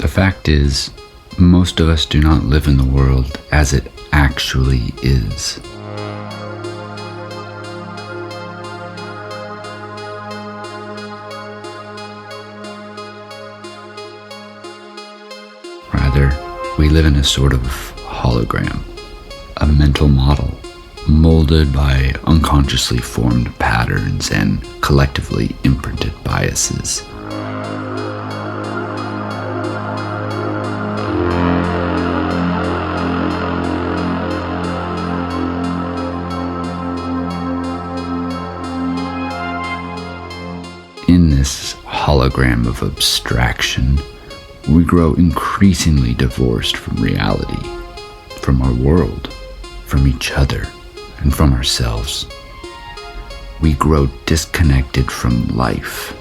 The fact is, most of us do not live in the world as it actually is. Rather, we live in a sort of hologram, a mental model molded by unconsciously formed patterns and collectively imprinted biases. In this hologram of abstraction, we grow increasingly divorced from reality, from our world, from each other, and from ourselves. We grow disconnected from life,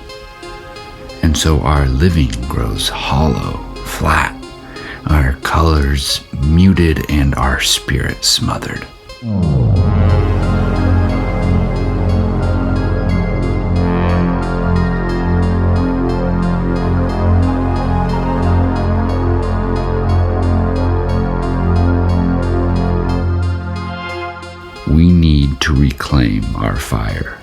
and so our living grows hollow, flat, our colors muted, and our spirit smothered. We need to reclaim our fire.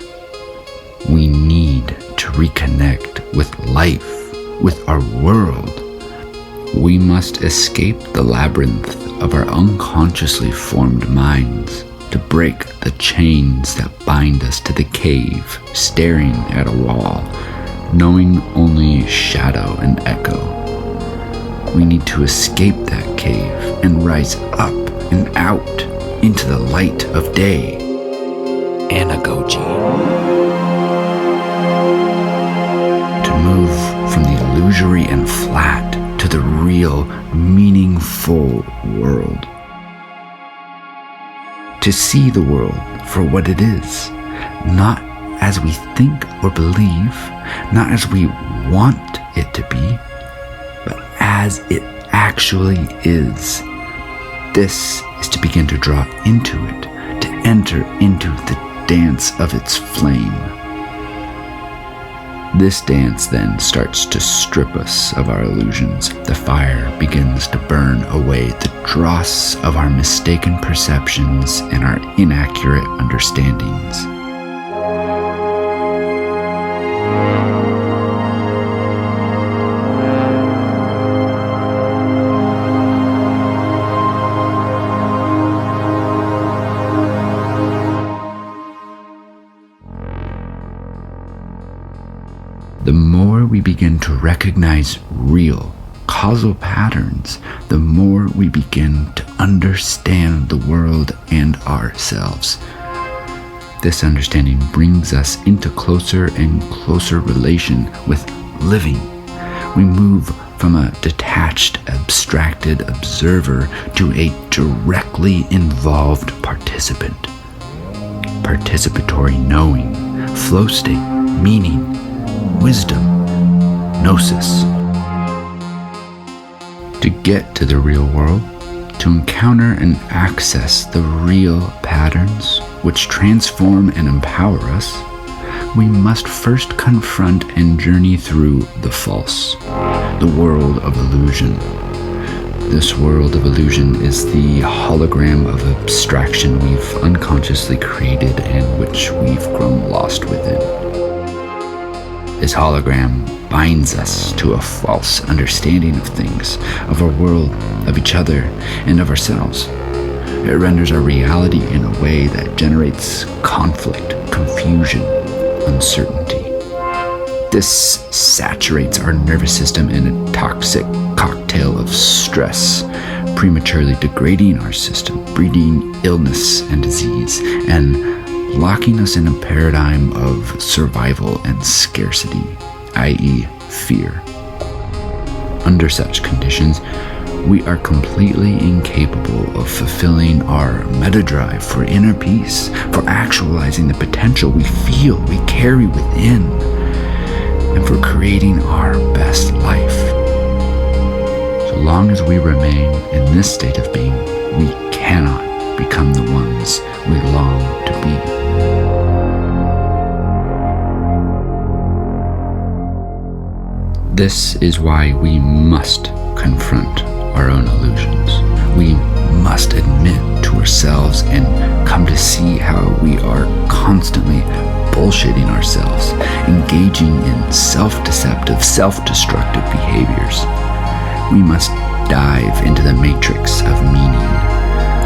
We need to reconnect with life, with our world. We must escape the labyrinth of our unconsciously formed minds to break the chains that bind us to the cave, staring at a wall, knowing only shadow and echo. We need to escape that cave and rise up and out into the light of day. Anagogy. To move from the illusory and flat to the real, meaningful world. To see the world for what it is, not as we think or believe, not as we want it to be, but as it actually is. This is to begin to draw into it, to enter into the dance of its flame. This dance then starts to strip us of our illusions. The fire begins to burn away the dross of our mistaken perceptions and our inaccurate understandings. The more we begin to recognize real, causal patterns, the more we begin to understand the world and ourselves. This understanding brings us into closer and closer relation with living. We move from a detached, abstracted observer to a directly involved participant. Participatory knowing, flow state, meaning, wisdom, gnosis. To get to the real world, to encounter and access the real patterns which transform and empower us, we must first confront and journey through the false, the world of illusion. This world of illusion is the hologram of abstraction we've unconsciously created and which we've grown lost within. This hologram binds us to a false understanding of things, of our world, of each other, and of ourselves. It renders our reality in a way that generates conflict, confusion, uncertainty. This saturates our nervous system in a toxic cocktail of stress, prematurely degrading our system, breeding illness and disease, and locking us in a paradigm of survival and scarcity, i.e., fear. Under such conditions, we are completely incapable of fulfilling our meta drive for inner peace, for actualizing the potential we feel we carry within, and for creating our best life. So long as we remain in this state of being, we cannot become the ones we long to be. This is why we must confront our own illusions. We must admit to ourselves and come to see how we are constantly bullshitting ourselves, engaging in self-deceptive, self-destructive behaviors. We must dive into the matrix of meaning,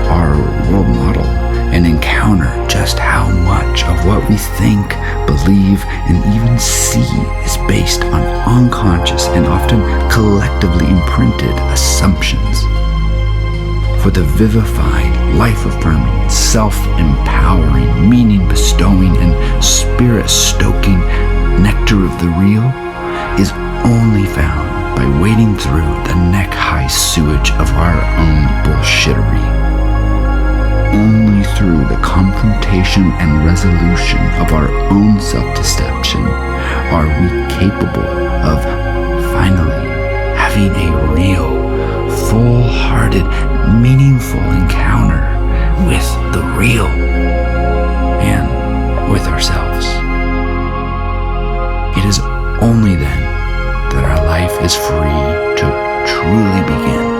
our world model, and encounter just how much of what we think, believe, and even see is based on unconscious and often collectively imprinted assumptions. For the vivifying, life-affirming, self-empowering, meaning-bestowing, and spirit-stoking nectar of the real is only found by wading through the neck-high sewage of our own bullshittery. Only through the confrontation and resolution of our own self-deception are we capable of finally having a real, full-hearted, meaningful encounter with the real and with ourselves. It is only then that our life is free to truly begin.